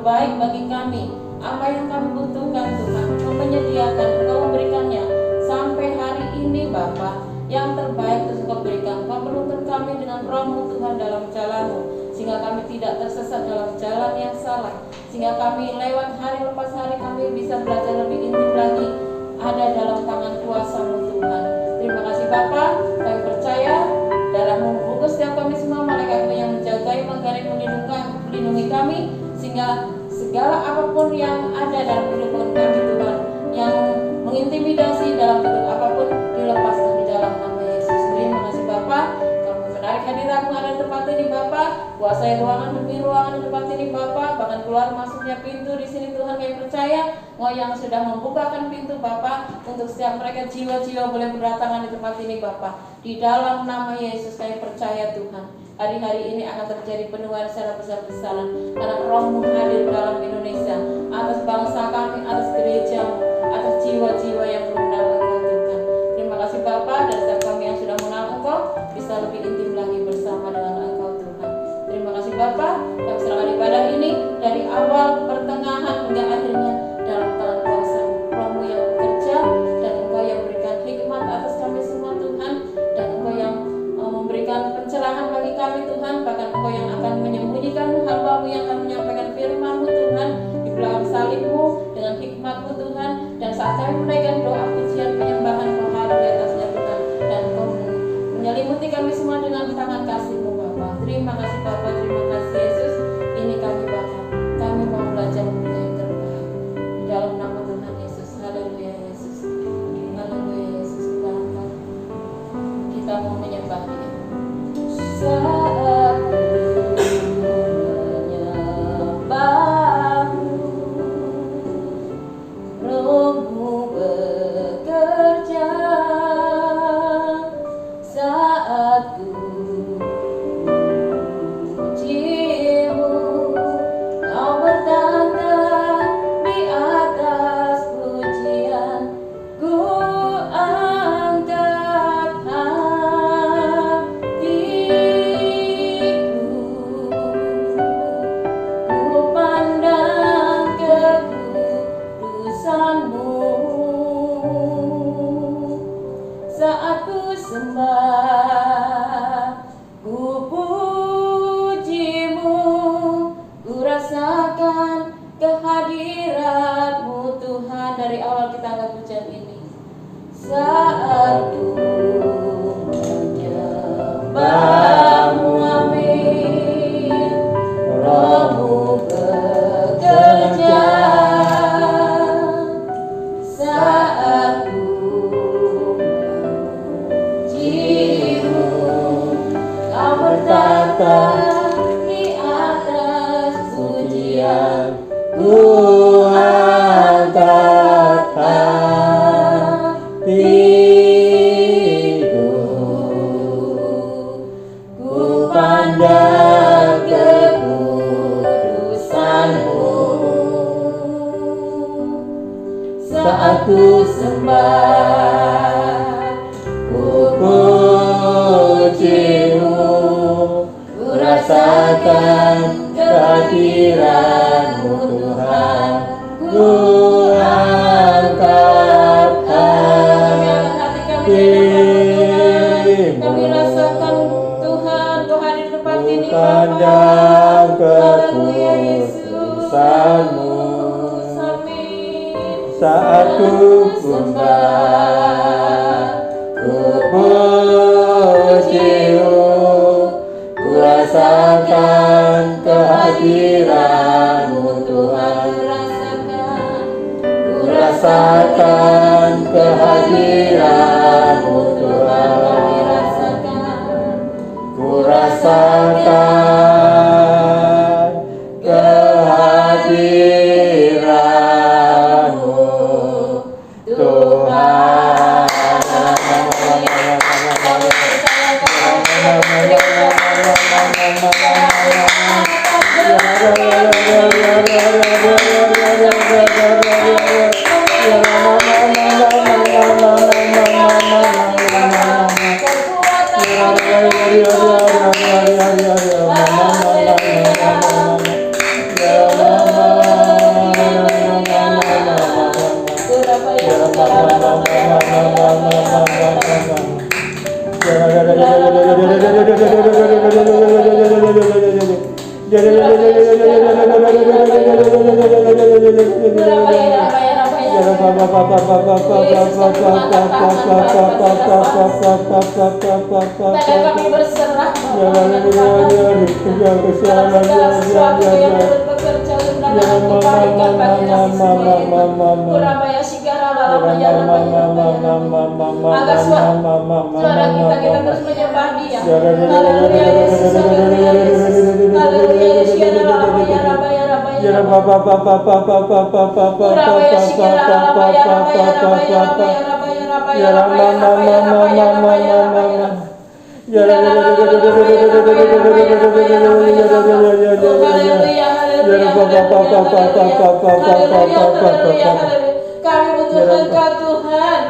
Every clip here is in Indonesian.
terbaik bagi kami. Apa yang kami butuhkan Tuhan, Engkau menyediakan, Engkau memberikannya sampai hari ini Bapa. Yang terbaik terus Engkau berikan. Engkau menuntun kami dengan Roh-Mu Tuhan dalam jalan-Mu, sehingga kami tidak tersesat dalam jalan yang salah, sehingga kami lewat hari lepas hari kami bisa belajar lebih intim lagi ada dalam tangan kuasa-Mu Tuhan. Terima kasih Bapa, kami percaya darah-Mu membungkus setiap kami semua, malaikat-Mu yang menjagai, menggaris, melindungi kami, sehingga segala apapun yang ada dalam kehidupan kami Tuhan, yang mengintimidasi dalam bentuk apapun, dilepaskan di dalam nama Yesus. Terima kasih Bapa, kami menarik hadirat-Mu ada di tempat ini Bapa, kuasai ruangan demi ruangan di tempat ini Bapa, bahkan keluar masuknya pintu di sini Tuhan. Kami percaya Engkau yang sudah membukakan pintu Bapa untuk setiap mereka jiwa-jiwa boleh berdatangan di tempat ini Bapa. Di dalam nama Yesus kami percaya Tuhan, hari-hari ini akan terjadi penuhan secara besar-besaran karena Roh-Mu hadir dalam Indonesia, atas bangsa kami, atas gereja-Mu, atas jiwa-jiwa yang belum kenal Engkau Tuhan. Terima kasih Bapa, dan setiap kami yang sudah mengenal Engkau bisa lebih intim lagi bersama dengan Engkau Tuhan. Terima kasih Bapa, kami serahkan ibadah ini dari awal, pertengahan hingga akhirnya dalam tangan kuasa-Mu. Roh-Mu yang bekerja, dan Engkau yang berikan hikmat atas kami semua Tuhan, dan Engkau yang memberikan pencerahan bagi kami Tuhan, bahkan Engkau yang akan menyembunyikan hamba-Mu yang akan menyampaikan firman-Mu Tuhan di belakang salib-Mu dengan hikmat-Mu Tuhan. Dan saat kami menaikkan doa pujian penyembahan, Engkau hadir di atasnya Tuhan, dan Engkau menyelimuti kami semua dengan tangan kasih-Mu Bapa. Terima kasih Bapa, terima kasih Yesus. Ini kami Bapa, kami mau belajar menjadi yang terbaik di dalam nama Tuhan Yesus. Haleluya Yesus, haleluya Yesus. Kita mau menyembah Dia. Saat menyembah-Mu, Roh-Mu bekerja. Saat puji-Mu, Kau bertahta di atas pujian. Ku angkat hatiku, ku pandang kekudusan-Mu. Saat ku sembah, ku puji-Mu, ku rasakan kehadirat-Mu Tuhan. Dari awal kita angkat pujian ini. Saat ku menyembah-Mu, amin, Roh-Mu bekerja. Saat ku memuji-Mu, Kau bertahta di atas pujian. Ku angkat hatiku, ku pandang kekudusan-Mu. Saat ku sembah, ku puji-Mu, ku rasakan kehadiran-Mu Tuhan. Ku angkat hatimu, kami rasakan Tuhan Kau hadir di tempat ini Bapa. Haleluya Yesus. Amin. Saat ku sembah, ku puji-Mu, ku rasakan kehadiran-Mu Tuhan. Ku rasakan kehadiran-Mu Tuhan. Ku rasakan kehadiran-Mu Tuhan. kami berserah segala sesuatu yang bekerja dibalikan bagi kami semua. Kurabaya sigara lalabaya agar suara kita terus menyembah Dia. Haleluya Yesus, haleluya Yesus, haleluya Yesus, rabaya rabaya rabaya kurabaya sigara lalabaya rabaya rabaya rabaya rabaya rabaya rabaya rabaya rabaya rabaya kami butuh Engkau Tuhan.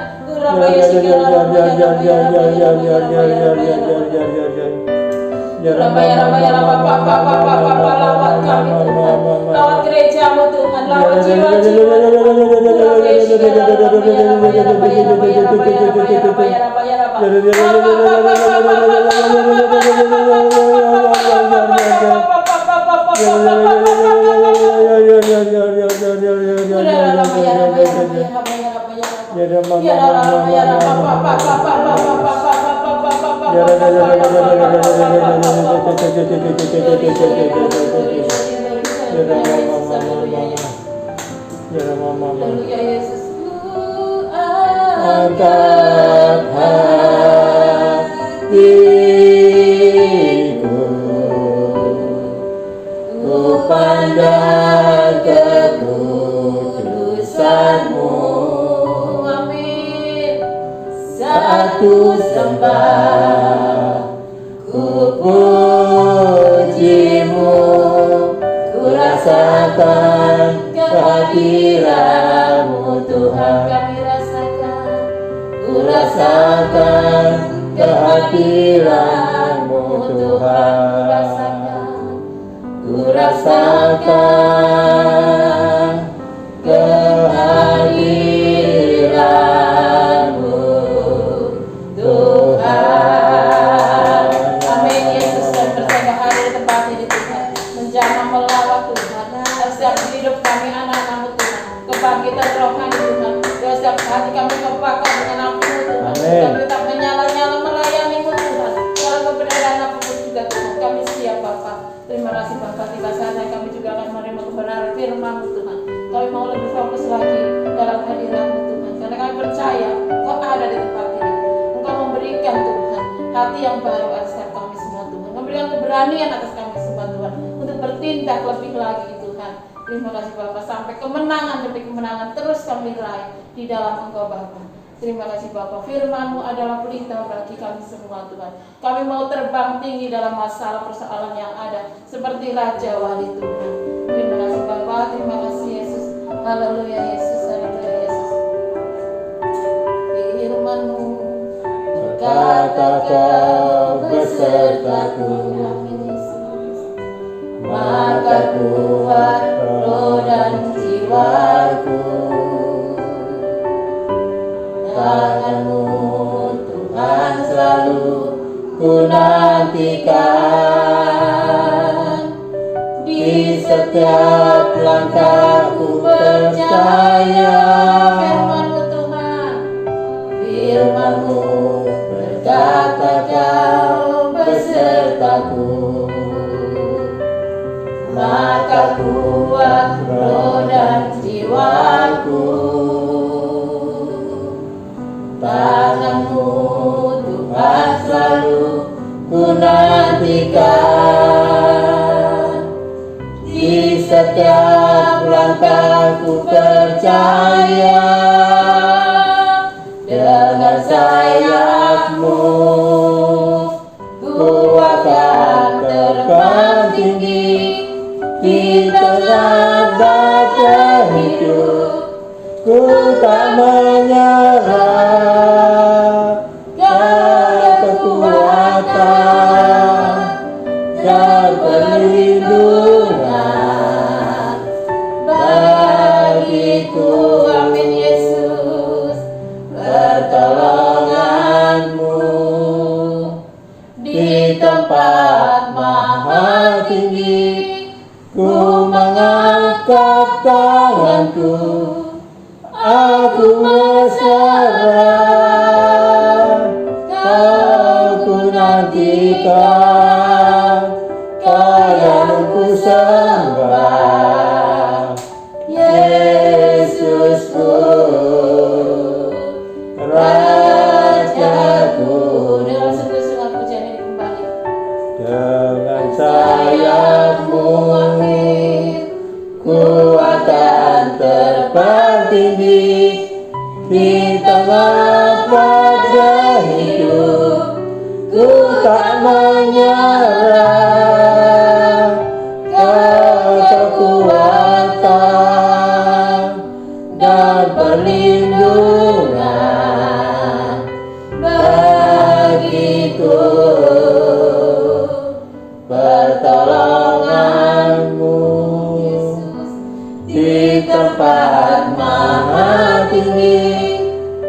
Lawan gerejamu Tuhan, lawan jiwa-jiwa angkat hatiku, ku pandang kekudusan-Mu. Amin. Saat ku sembah, ku puji-Mu, ku rasakan kehadiran-Mu Tuhan. Ku rasakan kehadiran-Mu Tuhan. Ku rasakan kehadiran-Mu Tuhan. Amin Yesus, dan bersama hadir di tempat ini Tuhan, menjamah melawat Tuhan setiap hidup kami anak-anak-Mu Tuhan, kebangkitan rohani Tuhan. Setiap hati kami terbakar dengan api-Mu Tuhan. Kami tetap menyala-nyala melayani-Mu Tuhan. Dalam kebenaran apapun juga Tuhan, kami siap Bapa. Terima kasih Bapa, tiba saatnya kami juga akan menerima kebenaran firman-Mu Tuhan. Kami mau lebih fokus lagi dalam hadirat-Mu Tuhan, karena kami percaya Engkau ada di tempat ini. Engkau memberikan Tuhan hati yang baru atas kami semua Tuhan, memberikan keberanian atas kami semua Tuhan, untuk bertindak lebih lagi Tuhan. Terima kasih Bapa, sampai kemenangan demi kemenangan terus kami raih di dalam Engkau Bapa. Terima kasih Bapa, firman-Mu adalah pelita bagi kami semua Tuhan. Kami mau terbang tinggi dalam masalah persoalan yang ada, seperti Raja Wali Tuhan. Terima kasih Bapa, terima kasih Yesus. Haleluya Yesus, haleluya Yesus. Firman-Mu berkata Kau besertaku, maka kuat roh dan jiwaku. Tangan-Mu Tuhan selalu ku nantikan, di setiap langkahku percaya. firman-Mu Tuhan, Firman-Mu berkata Kau besertaku, maka kuat roh dan jiwaku. Tangan-Mu Tuhan selalu ku nantikan, di setiap langkahku percaya. Dengan sayap-Mu ku akan terbang tinggi, di tengah badai hidup ku tak menyerah. Kekuatan dan perlindungan bagiku. amin Yesus. Pertolongan-Mu di tempat maha tinggi, ku mengangkat tanganku, aku Kau yang ku sembah, Yesusku, Rajaku. Dengan sungguh-sungguh pujian ini kembali. Dengan sayapmu ku akan terbang tinggi di tengah badai hidup. Ku tak menyerah, Kau kekuatan dan perlindungan bagiku. Pertolonganmu di tempat maha tinggi.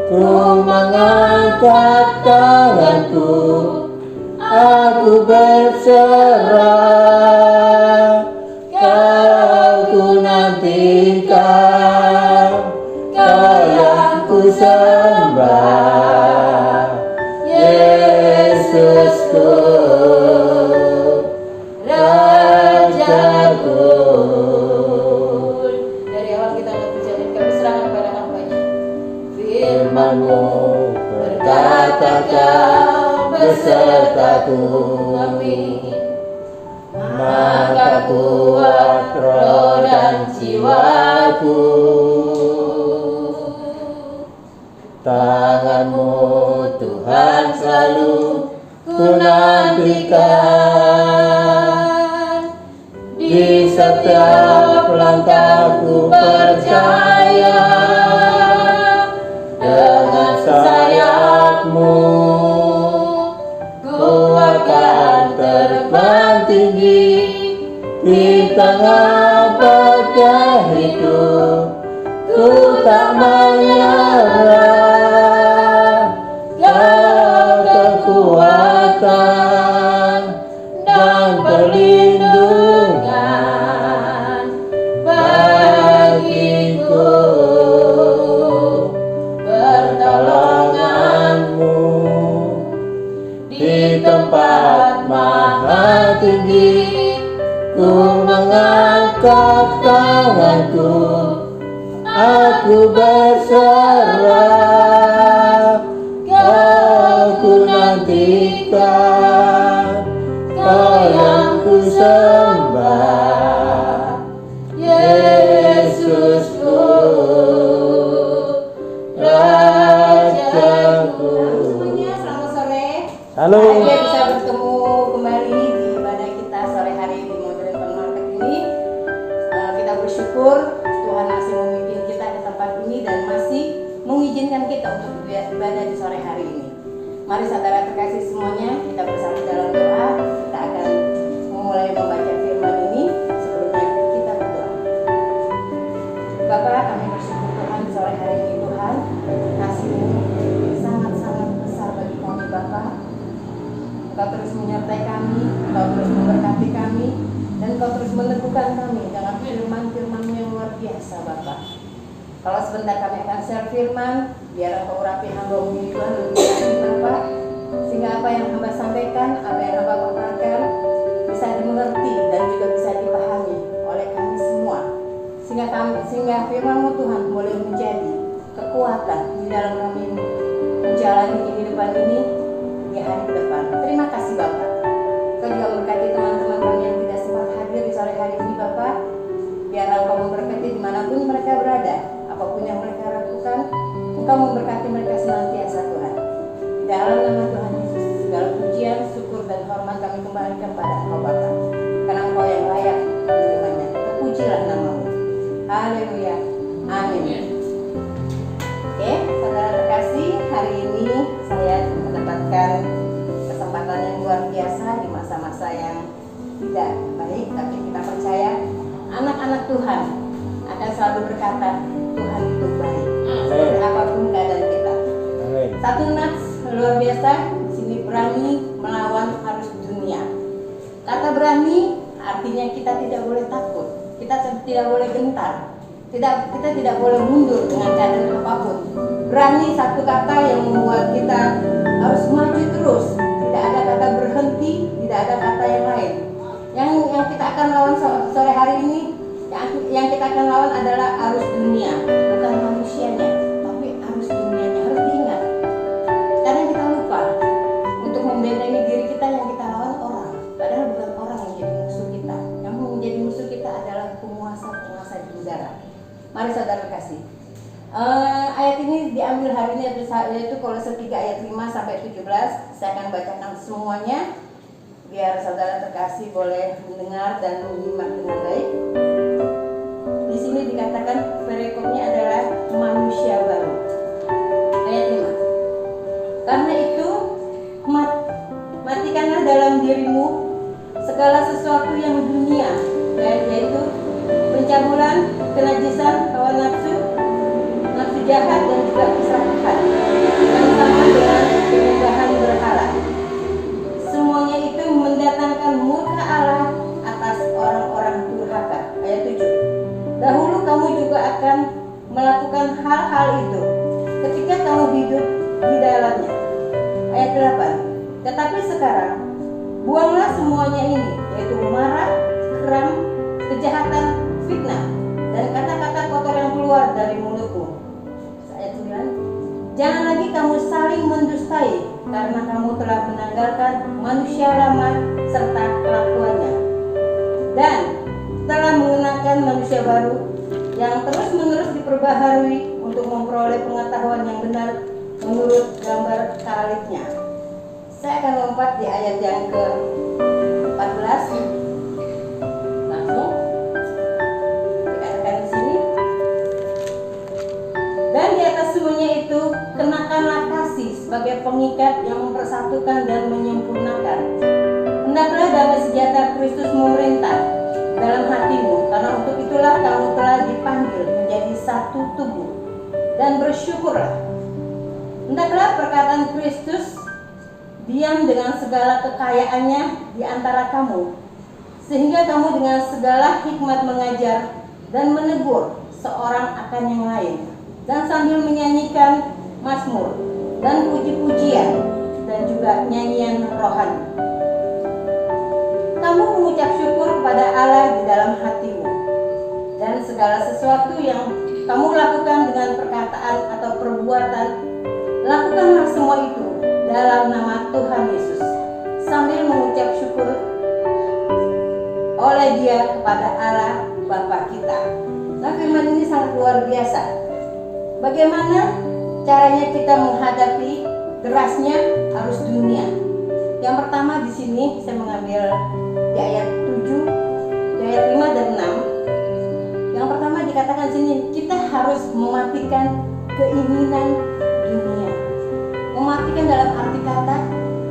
Ku mengangkat tanganku, aku berserah. Kau ku nantikan, Kau yang ku sembah, Yesusku, Rajaku. Dari awal kita angkat pujian ini, kami serahkan kepada hamba-Nya. Firman-Mu berkata, Kau besertaku. Amin. Maka kuat roh dan jiwaku. Tangan-Mu Tuhan selalu ku nantikan. Di setiap langkahku percaya, dengan sayap-Mu ku akan terbang tinggi di tengah badai hidup. Ku tak menyerah, Kau kekuatan dan perlindungan bagiku. Pertolongan-Mu di tempat maha tinggi. Ku mengangkat tanganku, aku berserah. Kau ku nantikan, Kau yang ku sembah, Yesusku, Rajaku. Semuanya selamat sore. Halo. Bahagia bisa bertemu kembali di ibadah kita sore hari di Modern Town Market ini. Kita bersyukur Tuhan masih memimpin kita di tempat ini dan masih mengizinkan kita untuk beribadah di sore hari ini. Mari saudara terkasih semuanya, kita bersama dalam doa. Kita akan memulai membaca firman ini. Sebelumnya kita berdoa. Bapa, kami bersyukur Tuhan di sore hari ini Tuhan. Kasih-Mu sangat-sangat besar bagi kami Bapa. Engkau terus menyertai kami, Engkau terus memberkati kami, dan Engkau terus meneguhkan kami dengan firman-firman-Mu yang luar biasa Bapa. Kalau sebentar kami akan share firman, biar Engkau urapi hamba-Mu ini Tuhan lebih lagi Bapa, sehingga apa yang hamba sampaikan, apa yang hamba paparkan bisa dimengerti dan juga bisa dipahami oleh kami semua, sehingga firman-Mu Tuhan boleh menjadi kekuatan di dalam kami menjalani kehidupan ini di hari ke depan. Terima kasih Bapak. Kau juga memberkati teman-teman kami yang tidak sempat hadir di sore hari ini Bapak. Biar Engkau memberkati dimanapun mereka berada, apapun yang mereka lakukan, Engkau memberkati mereka senantiasa Tuhan. Di dalam nama Tuhan Yesus, segala pujian, syukur dan hormat kami kembalikan kepada Engkau Bapa. Karena Engkau yang layak menerimanya. Terpujilah nama-Mu. Haleluya. Amin. Oke, saudara terkasih, hari ini saya mendapatkan kesempatan yang luar biasa di masa-masa yang tidak baik, tapi kita percaya anak-anak Tuhan akan selalu berkata Tuhan itu baik seperti apapun keadaan kita. Satu nats luar biasa di sini, berani melawan arus dunia. Kata berani artinya kita tidak boleh takut, kita tidak boleh gentar, kita tidak boleh mundur dengan keadaan apapun. Berani satu kata yang membuat kita harus maju terus, tidak ada kata berhenti, ada kata yang lain. Yang kita akan lawan sore hari ini, yang kita akan lawan adalah arus dunia, bukan manusianya, tapi arus dunianya. Harus diingat. Kadang kita lupa untuk membentengi diri kita, yang kita lawan orang. Padahal bukan orang yang jadi musuh kita. Yang menjadi musuh kita adalah penguasa-penguasa di udara. Mari saudara kasih. Ayat ini diambil hari ini yaitu Kolose 3 ayat 5 sampai 17. Saya akan bacakan semuanya biar saudara terkasih boleh mendengar dan menyimak dengan baik. Di sini dikatakan perikopnya adalah manusia baru. Ayat 5. Karena itu matikanlah dalam dirimu segala sesuatu yang dunia, yaitu pencabulan, kenajisan, hawa nafsu jahat dan juga keserakahan, yang sama dengan penyembahan berhala. Semuanya itu mendatangkan murka Allah atas orang-orang durhaka. Ayat 7. Dahulu kamu juga akan melakukan hal-hal itu ketika kamu hidup di dalamnya. Ayat 8. Tetapi sekarang buanglah semuanya ini, yaitu marah, geram, kejahatan, fitnah, dan kata-kata kotor yang keluar dari mulutmu. Ayat 9. Jangan lagi kamu saling mendustai, karena kamu telah menanggalkan manusia lama serta kelakuannya, dan telah mengenakan manusia baru yang terus-menerus diperbaharui untuk memperoleh pengetahuan yang benar menurut gambar khalifnya. Saya akan lompat di ayat yang ke-14. Langsung dikatakan di sini. Dan di atas semuanya itu kenakanlah kasih sebagai pengikat yang mempersatukan dan menyempurnakan. Hendaklah damai sejahtera Kristus memerintah dalam hatimu, karena untuk itulah kamu telah dipanggil menjadi satu tubuh, dan bersyukurlah. Hendaklah perkataan Kristus diam dengan segala kekayaannya di antara kamu, sehingga kamu dengan segala hikmat mengajar dan menegur seorang akan yang lain, dan sambil menyanyikan mazmur dan puji-pujian dan juga nyanyian rohani, kamu mengucap syukur kepada Allah di dalam hatimu. Dan segala sesuatu yang kamu lakukan dengan perkataan atau perbuatan, lakukanlah semua itu dalam nama Tuhan Yesus, sambil mengucap syukur oleh Dia kepada Allah Bapa kita. Nah, firman ini sangat luar biasa. Bagaimana caranya kita menghadapi derasnya arus dunia? Yang pertama di sini saya mengambil di ayat 7, di ayat 5 dan 6. Yang pertama dikatakan sini, kita harus mematikan keinginan dunia. Mematikan dalam arti kata,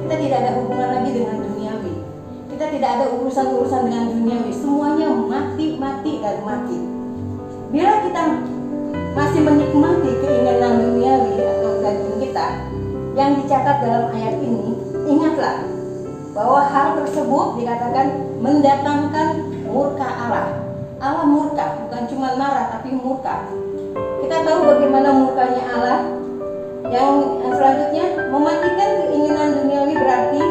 kita tidak ada hubungan lagi dengan duniawi. Kita tidak ada urusan-urusan dengan duniawi. Semuanya mati, dan mati. Bila kita masih menikmati keinginan duniawi atau daging kita yang dicatat dalam ayat ini, ingatlah bahwa hal tersebut dikatakan mendatangkan murka Allah. Allah murka, bukan cuma marah tapi murka. Kita tahu bagaimana murkanya Allah. Yang selanjutnya, mematikan keinginan duniawi berarti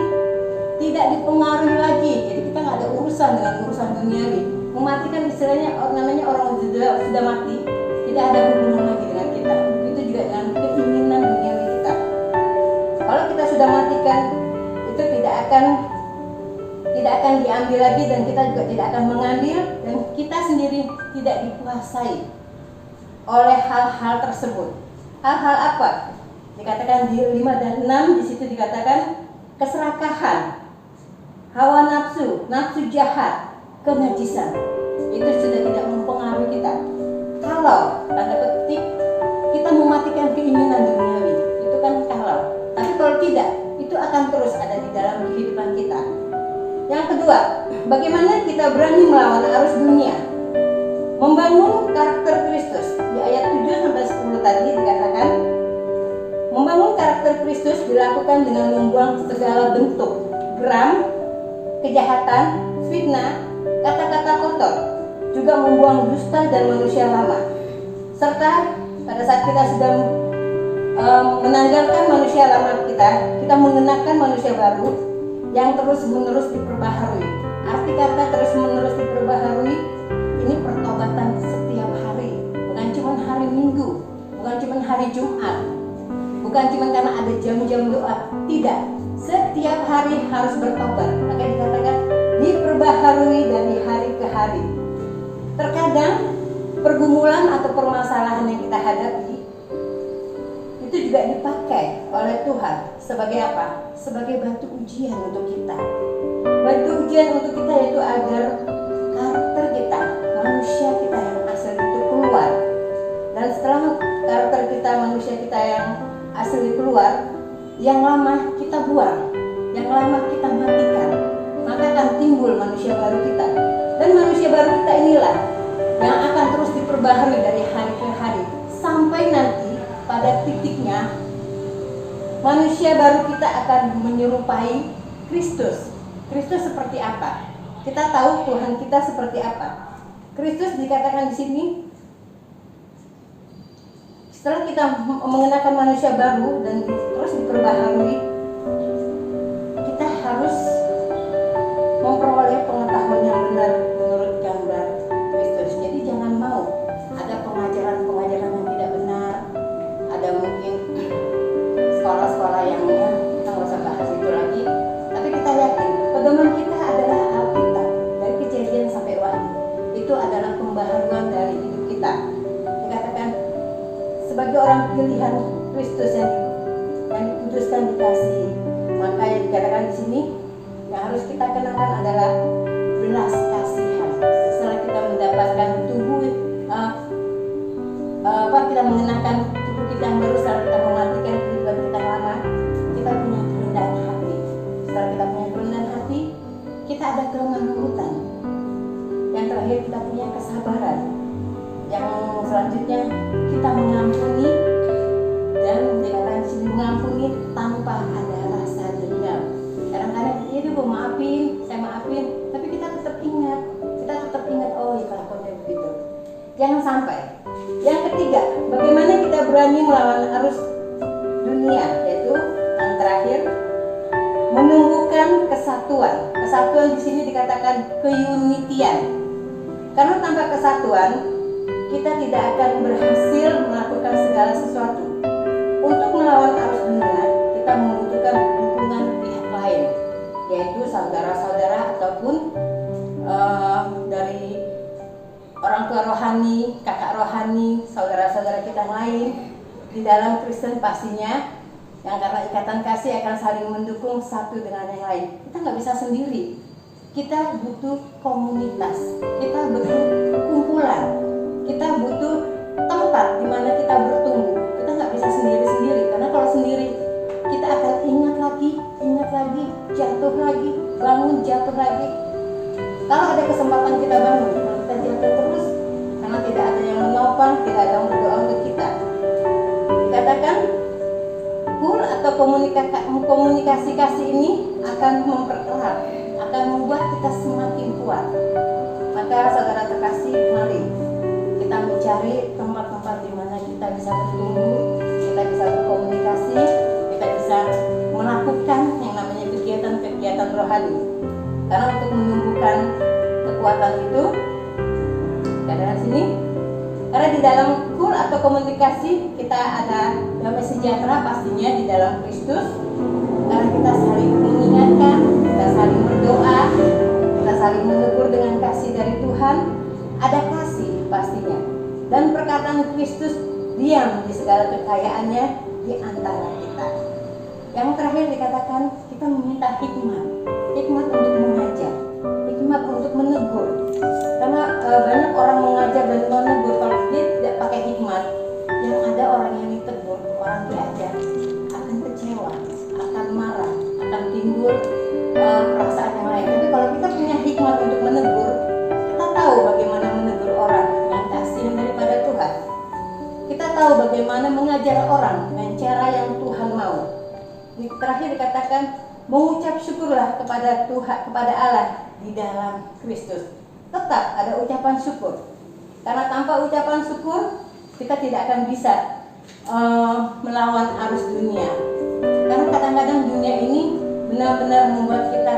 tidak dipengaruhi lagi. Jadi kita nggak ada urusan dengan urusan duniawi. Mematikan istilahnya namanya orang sudah mati, tidak ada hubungan lagi dengan kita. Itu juga dengan keinginan duniawi kita. Kalau kita sudah matikan, itu tidak akan diambil lagi, dan kita juga tidak akan mengambil, dan kita sendiri tidak dikuasai oleh hal-hal tersebut. Hal-hal apa? Dikatakan di 5 dan 6, di situ dikatakan keserakahan, hawa nafsu, nafsu jahat, kenajisan. Itu sudah tidak mempengaruhi kita. Kalau tanda petik kita mematikan keinginan duniawi, itu kan kalau. Tapi kalau tidak, itu akan terus ada di dalam kehidupan kita. Yang kedua, bagaimana kita berani melawan arus dunia? Membangun karakter Kristus. Di ayat 7 sampai 10 tadi dikatakan, membangun karakter Kristus dilakukan dengan membuang segala bentuk geram, kejahatan, fitnah, kata-kata kotor, juga membuang dusta dan manusia lama. Serta pada saat kita sudah menanggalkan manusia lama kita mengenakan manusia baru yang terus-menerus diperbaharui. Arti kata terus-menerus diperbaharui ini pertobatan setiap hari, bukan cuma hari Minggu, bukan cuma hari Jumat, bukan cuma karena ada jam-jam doa. Tidak, setiap hari harus bertobat. Maka dikatakan diperbaharui dari hari ke hari. Terkadang pergumulan atau permasalahan yang kita hadapi itu juga dipakai oleh Tuhan sebagai apa? Sebagai batu ujian untuk kita. Batu ujian untuk kita yaitu agar karakter kita, manusia kita yang asli itu keluar. Dan setelah karakter kita, manusia kita yang asli keluar, yang lama kita buang, yang lama kita matikan, maka akan timbul manusia baru kita. Dan manusia baru kita inilah yang akan terus diperbaharui dari hari ke hari sampai nanti pada titiknya manusia baru kita akan menyerupai Kristus. Kristus seperti apa? Kita tahu Tuhan kita seperti apa. Kristus dikatakan di sini setelah kita mengenakan manusia baru dan terus diperbaharui, kita harus memperoleh pengetahuan yang benar menurut gambar Kristus. Jadi jangan mau ada pengajaran-pengajaran yang tidak benar, ada mungkin sekolah-sekolah yang kita nggak usah bahas itu lagi. Tapi kita yakin pedoman kita adalah Alkitab dari Kejadian sampai Wahyu. Itu adalah pembaharuan dari hidup kita. Dikatakan sebagai orang pilihan Kristus yang dikuduskan dikasih. Maka yang dikatakan di sini yang harus kita kenakan adalah belas kasihan. Setelah kita mendapatkan tubuh kita mengenakan tubuh kita yang baru, setelah kita mematikan kehidupan kita yang lama, kita punya kerendahan hati. Setelah kita punya kerendahan hati, kita ada kelemah lembutan. Yang terakhir kita punya kesabaran. Yang selanjutnya kita mengampuni, dan dikatakan di sini mengampuni tanpa ada rasa dendam. Kadang-kadang dia mau maafin, saya maafin, tapi kita tetap ingat, oh ya kelakuannya begitu. Jangan sampai. Yang ketiga, bagaimana kita berani melawan arus dunia, yaitu yang terakhir menumbuhkan kesatuan. Kesatuan di sini dikatakan keunitian. Karena tanpa kesatuan kita tidak akan berhasil melakukan segala sesuatu. Untuk melawan arus dunia, kita membutuhkan dukungan pihak lain, yaitu saudara-saudara ataupun dari orang tua rohani, kakak rohani, saudara-saudara kita yang lain. Di dalam Kristen pastinya, yang karena ikatan kasih akan saling mendukung satu dengan yang lain. Kita nggak bisa sendiri. Kita butuh komunitas, kita butuh kumpulan, kita butuh tempat di mana kita bertumbuh. Kita nggak bisa sendiri-sendiri, karena kalau sendiri kita akan ingat lagi, jatuh lagi, bangun, jatuh lagi. Kalau ada kesempatan kita bangun, kita jatuh terus karena tidak ada yang menopang, tidak ada yang berdoa untuk kita. Dikatakan kul atau komunikasi kasih ini akan mempererat, akan membuat kita semakin kuat. Maka saudara terkasih, mari kita mencari tempat-tempat di mana kita bisa bertumbuh, kita bisa berkomunikasi, kita bisa melakukan yang namanya kegiatan-kegiatan rohani. Karena untuk menumbuhkan kekuatan itu, kadang sini, karena di dalam kul atau komunikasi kita ada damai sejahtera pastinya di dalam Kristus. Karena kita saling mengingatkan, kita saling berdoa, kita saling menegur dengan kasih dari Tuhan. Ada kasih pastinya. Dan perkataan Kristus diam di segala kekayaannya di antara kita. Yang terakhir dikatakan kita meminta hikmat untuk mengajar, hikmat untuk menegur. Karena banyak orang mengajar dan menegur, kalau dia tidak pakai hikmat, yang ada orang yang ditegur, orang diajar akan kecewa, akan marah, akan timbul perasaan yang lain. Tapi kalau kita punya hikmat untuk menegur, kita tahu bagaimana menegur orang dengan kasih daripada Tuhan. Kita tahu bagaimana mengajar orang dengan cara yang Tuhan mau. Terakhir dikatakan mengucap syukurlah kepada Tuhan, kepada Allah di dalam Kristus. Tetap ada ucapan syukur. Karena tanpa ucapan syukur kita tidak akan bisa melawan arus dunia. Karena kadang-kadang dunia ini benar-benar membuat kita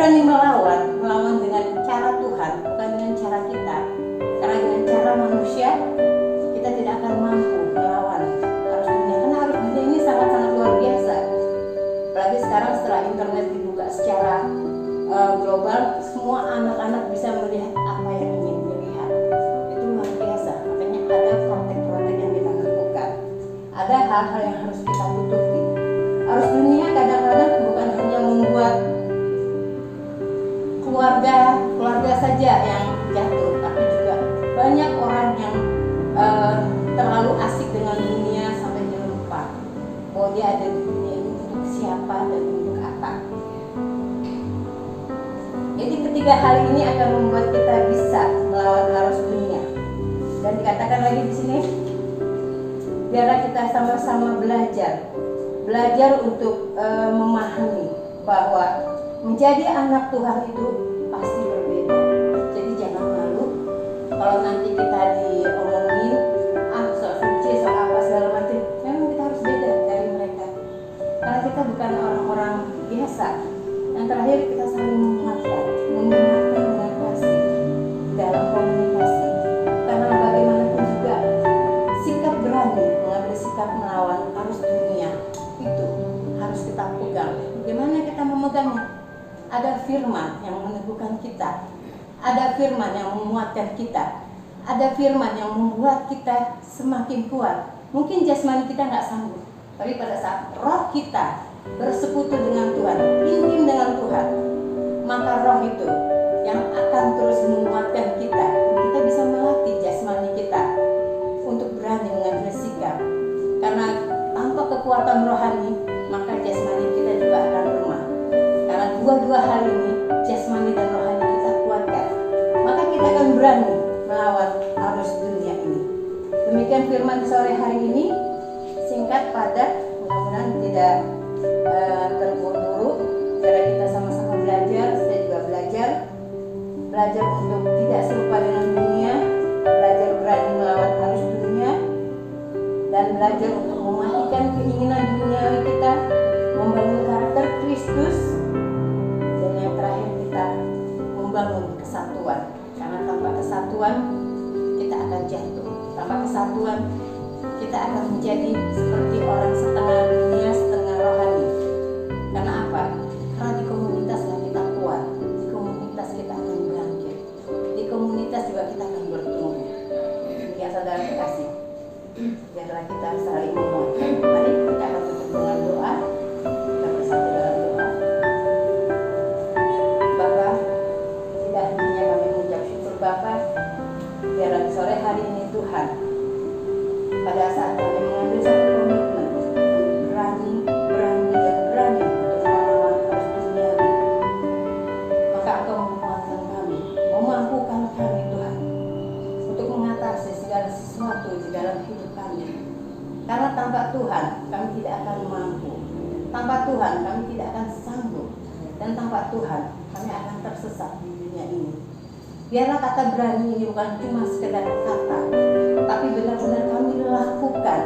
berani melawan dengan cara Tuhan, bukan dengan cara kita. Karena dengan cara manusia kita tidak akan mampu melawan arus dunia. Karena arus dunia ini sangat-sangat luar biasa. Apalagi sekarang setelah internet dibuka secara global, semua anak-anak bisa melihat apa yang ingin dilihat. Itu luar biasa. Makanya ada protek-protek yang kita lakukan. Ada hal-hal yang harus kita tutupi. Arus dunia kadang-kadang bukan hanya membuat keluarga saja yang jatuh, tapi juga banyak orang yang terlalu asik dengan dunia sampai dia lupa bahwa dia ada di dunia ini untuk siapa dan untuk apa. Jadi ketiga hal ini akan membuat kita bisa melawan arus dunia. Dan dikatakan lagi di sini, biarlah kita sama-sama belajar untuk memahami bahwa menjadi anak Tuhan itu pasti berbeda. Jadi jangan malu kalau nanti kita diomongin sok suci, sok apa segala macam. Memang kita harus beda dari mereka. Karena kita bukan orang-orang biasa. Yang terakhir kita saling menguatkan dengan kasih dalam komunikasi. Karena bagaimanapun juga sikap berani mengambil sikap melawan arus dunia itu harus kita pegang. Bagaimana kita memegangnya? Ada firman yang meneguhkan kita, ada firman yang menguatkan kita, ada firman yang membuat kita semakin kuat. Mungkin jasmani kita nggak sanggup, tapi pada saat roh kita bersekutu dengan Tuhan, intim dengan Tuhan, maka roh itu yang akan terus menguatkan kita. Kita bisa melatih jasmani kita untuk berani mengambil sikap. Karena tanpa kekuatan rohani, maka jasmani kita juga akan lemah. Karena dua-dua hal ini, jasmani dan rohani kita kuatkan, maka kita akan berani melawan arus dunia ini. Demikian firman sore hari ini, singkat, padat, mudah-mudahan tidak terburu-buru. Biar kita sama-sama belajar, saya juga belajar untuk tidak serupa dengan dunia, belajar berani melawan arus dunia, dan belajar untuk mematikan keinginan duniawi kita, membangun karakter Kristus, dan yang terakhir kita membangun kesatuan. Karena tanpa kesatuan kita akan jatuh. Tanpa kesatuan kita akan menjadi seperti orang setengah dunia, setengah rohani. Karena apa? Karena di komunitas lah kita kuat, di komunitas kita akan bangkit, di komunitas juga kita akan bertumbuh. Ya saudara kekasih, biarlah kita saling menguatkan. Mari kita akan tutup dengan doa. Kita bersatu dalam doa. Bapa, tidak hentinya kami mengucap syukur Bapa. Biarlah di sore hari ini Tuhan, pada saat kami mengambil satu komitmen berani untuk melawan arus duniawi, maka Engkau menguatkan kami, memampukan kami Tuhan untuk mengatasi segala sesuatu di dalam hidup kami. Karena tanpa Tuhan kami tidak akan mampu, tanpa Tuhan kami tidak akan sanggup, dan tanpa Tuhan kami akan tersesat di dunia ini. Biarlah kata berani ini bukan cuma sekedar kata, tapi benar-benar kami lakukan.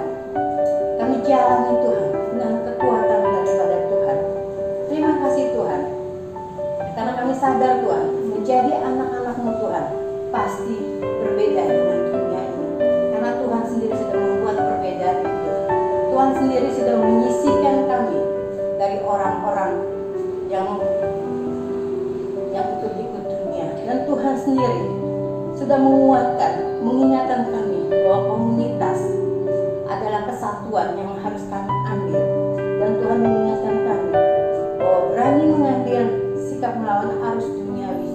Kami jalani Tuhan dengan kekuatan daripada Tuhan. Terima kasih Tuhan, karena kami sadar Tuhan, menjadi anak-anak-Mu Tuhan pasti berbeda dengan dunia ini. Karena Tuhan sendiri sudah membuat perbedaan itu. Tuhan sendiri sudah menyisihkan kami dari orang-orang yang ikut dunia. Dan Tuhan sendiri sudah menguatkan, mengingatkan kami bahwa komunitas adalah kesatuan yang harus kami ambil. Dan Tuhan mengingatkan kami bahwa berani mengambil sikap melawan arus duniawi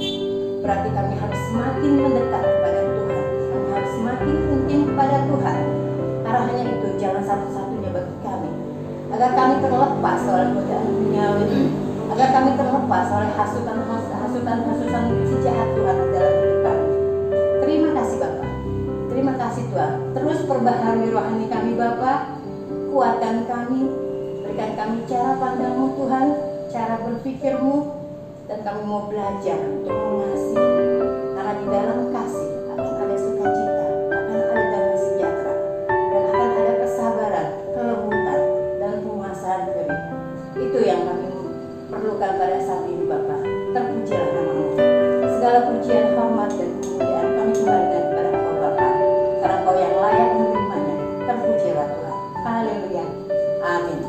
berarti kami harus semakin mendekat kepada Tuhan. Kami harus semakin intim kepada Tuhan. Karena hanya itu jalan satu-satunya bagi kami, agar kami terlepas oleh godaan duniawi, agar kami terlepas oleh hasutan si jahat Tuhan dalam hidup kami. Terima kasih Bapak. Terima kasih Tuhan. Terus perbaharui rohani kami Bapak. Kuatkan kami. Berikan kami cara pandang-Mu Tuhan, cara berpikir-Mu, dan kami mau belajar untuk mengasihi. Karena di dalam kasih akan ada sukacita, akan ada damai sejahtera, dan akan ada kesabaran, kelembutan, dan penguasaan diri. Itu yang kami perlukan pada saat ini Bapak. Terpuji Haleluya. Amin.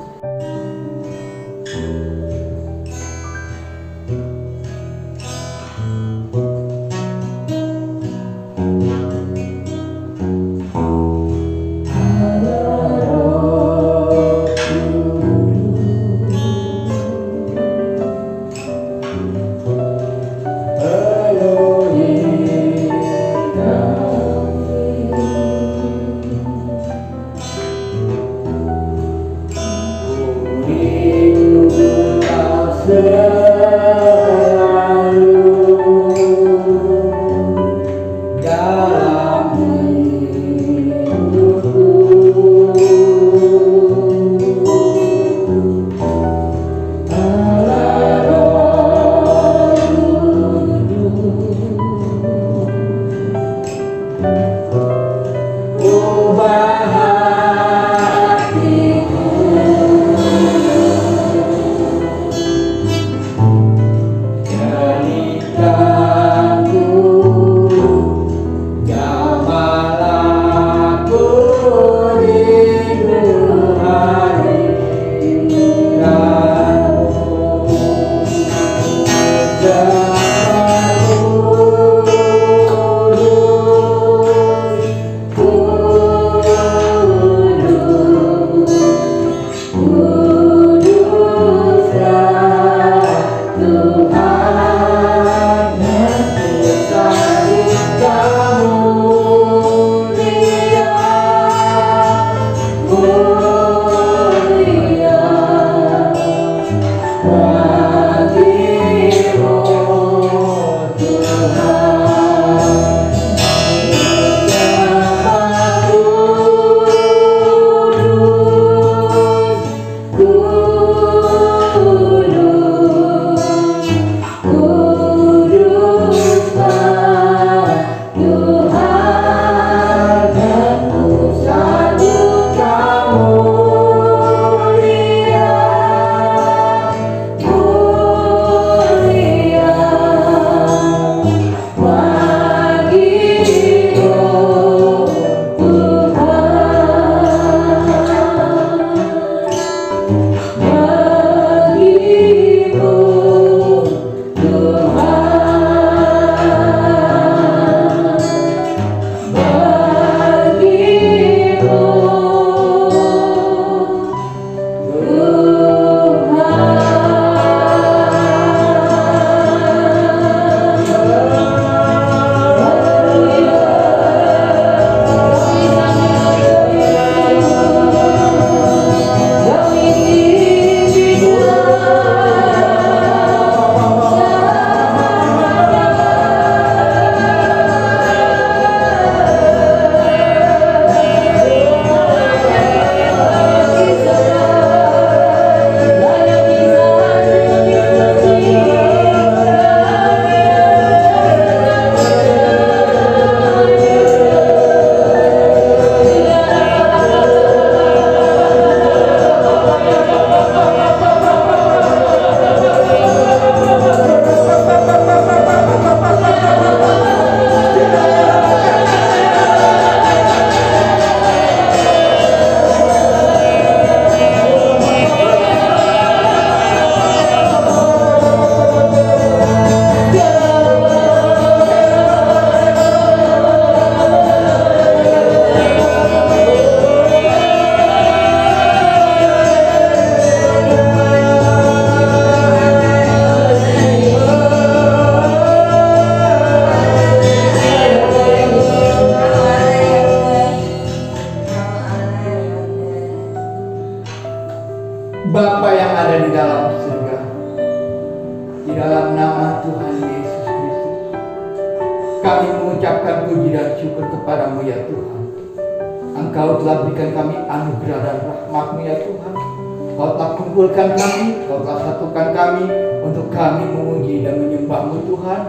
Bapa yang ada di dalam surga, di dalam nama Tuhan Yesus Kristus, kami mengucapkan puji dan syukur kepadamu ya Tuhan. Engkau telah berikan kami anugerah dan rahmat-Mu ya Tuhan. Kau telah kumpulkan kami, Kau telah satukan kami untuk kami memuji dan menyembah-Mu Tuhan.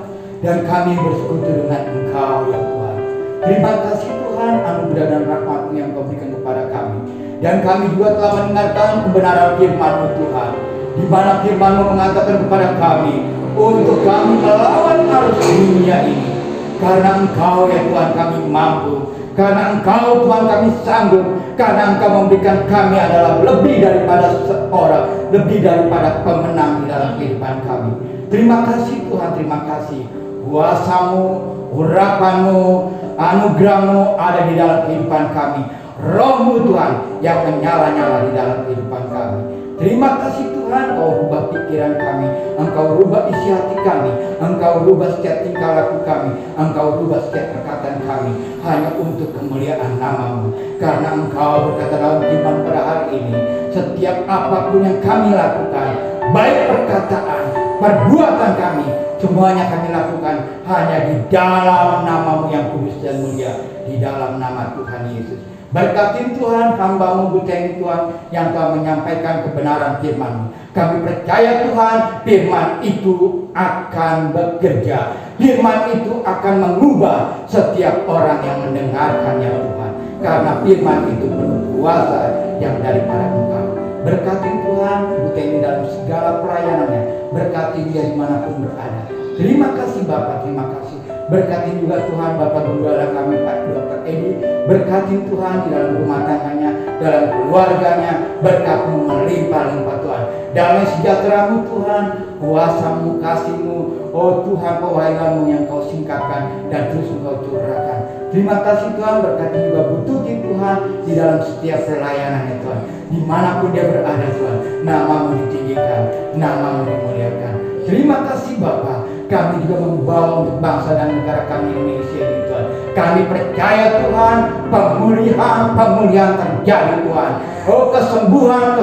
Dan kami bersekutu dengan Engkau ya Tuhan. Terima kasih Tuhan anugerah dan rahmat-Mu yang Kau berikan kepada kami. Dan kami juga telah mendengarkan kebenaran firman-Mu Tuhan, di mana firman-Mu mengatakan kepada kami untuk kami melawan arus dunia ini, karena Engkau ya Tuhan kami mampu, Karena Engkau Tuhan kami sanggup, karena Engkau memberikan kami adalah lebih daripada seorang, lebih daripada pemenang di dalam kehidupan kami. Terima kasih Tuhan, terima kasih. Kuasa-Mu, urapan-Mu, anugerah-Mu ada di dalam kehidupan kami. Roh-Mu Tuhan yang menyala-nyala di dalam kehidupan kami. Terima kasih Tuhan, Engkau rubah pikiran kami, Engkau rubah isi hati kami, Engkau rubah setiap tingkah laku kami, Engkau rubah setiap perkataan kami, hanya untuk kemuliaan nama-Mu. Karena Engkau berkata dalam firman pada hari ini, setiap apapun yang kami lakukan, baik perkataan, perbuatan kami, semuanya kami lakukan hanya di dalam nama-Mu yang kudus dan mulia, di dalam nama Tuhan Yesus. Berkati Tuhan hamba-Mu Buteng Tuhan yang telah menyampaikan kebenaran firman-Mu. Kami percaya Tuhan, firman itu akan bekerja. Firman itu akan mengubah setiap orang yang mendengarkannya Tuhan. Karena firman itu penuh kuasa yang daripada Engkau. Berkati Tuhan Buteng dalam segala pelayanannya. Berkati dia dimanapun berada. Terima kasih Bapak, terima kasih. Berkati juga Tuhan Bapak Gembala kami Pak Dr. Edi. Berkati Tuhan di dalam rumah tangganya, dalam keluarganya. Berkat-Mu melimpah-limpah Tuhan. Damai sejahtera-Mu Tuhan, kuasa-Mu, kasih-Mu, oh Tuhan, pewahyuan-Mu yang Kau singkapkan dan terus Engkau curahkan. Terima kasih Tuhan, berkati juga Bututi Tuhan di dalam setiap pelayanannya Tuhan. Dimanapun dia berada Tuhan, nama-Mu ditinggikan, nama-Mu dimuliakan. Terima kasih Bapak. Kami juga membawa untuk bangsa dan negara kami Indonesia ini Tuhan. Kami percaya Tuhan, pemulihan terjadi Tuhan. Oh, kesembuhan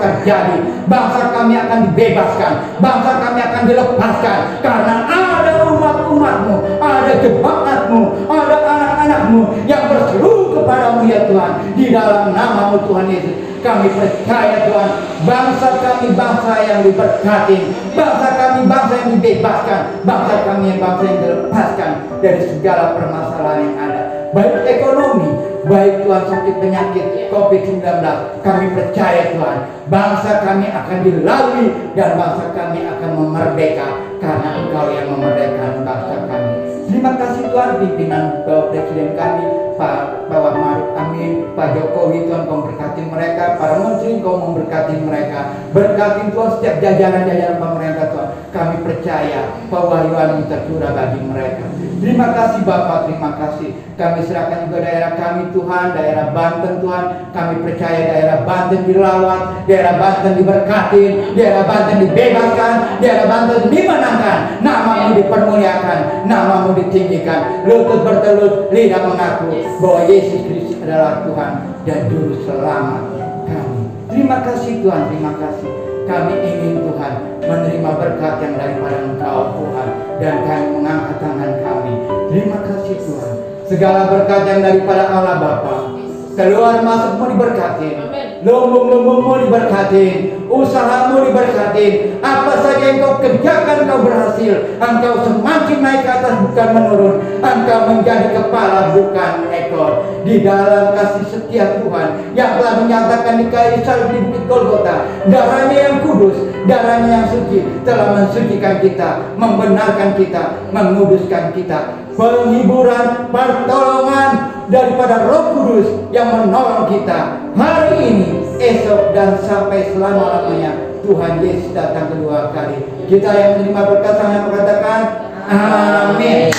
terjadi. Bangsa kami akan dibebaskan, bangsa kami akan dilepaskan. Karena ada umat-umat-Mu, ada jemaat-Mu, ada anak-anak-Mu yang berseru kepadamu ya Tuhan. Di dalam nama-Mu Tuhan Yesus. Kami percaya Tuhan, bangsa kami bangsa yang diberkati, bangsa kami bangsa yang dibebaskan, bangsa kami bangsa yang dilepaskan dari segala permasalahan yang ada, baik ekonomi, baik Tuhan sakit penyakit COVID-19. Kami percaya Tuhan, bangsa kami akan dilalui dan bangsa kami akan memerdeka karena Engkau yang memerdekakan bangsa kami. Terima kasih Tuhan, pimpinan Bapak Presiden kami Pak Maruf Amin, Pak Jokowi, Tuhan Kau memberkati mereka, para menteri Kau memberkati mereka. Berkati Tuhan setiap jajaran-jajaran pemerintah Tuhan. Kami percaya pewahyuan-Mu tercurah bagi mereka. Terima kasih Bapak, terima kasih. Kami serahkan juga daerah kami Tuhan, daerah Banten Tuhan. Kami percaya daerah Banten dirawat, daerah Banten diberkati, daerah Banten dibebaskan, daerah Banten dimenangkan. Nama-Mu dipermuliakan, nama-Mu ditinggikan. Lutut bertelut, lidah mengaku bahwa Yesus Kristus adalah Tuhan dan Juru Selamat kami. Terima kasih Tuhan, terima kasih. Kami ingin Tuhan menerima berkat yang daripada Engkau Tuhan, dan kami mengangkat tangan kami. Terima kasih Tuhan. Segala berkat yang daripada Allah Bapa, keluar masukmu diberkati, lumbung-lumbungmu diberkati, usahamu diberkati. Apa saja yang kau kerjakan kau berhasil. Engkau semakin naik ke atas bukan menurun. Engkau menjadi kepala bukan ekor. Di dalam kasih setia Tuhan yang telah menyatakan di kayu salib di bukit Golgota, darahnya yang kudus, darahnya yang suci telah mensucikan kita, membenarkan kita, menguduskan kita. Penghiburan, pertolongan daripada Roh Kudus yang menolong kita hari ini, esok, dan sampai selama-lamanya. Tuhan Yesus datang kedua kali. Kita yang menerima berkat sangat mengatakan amin.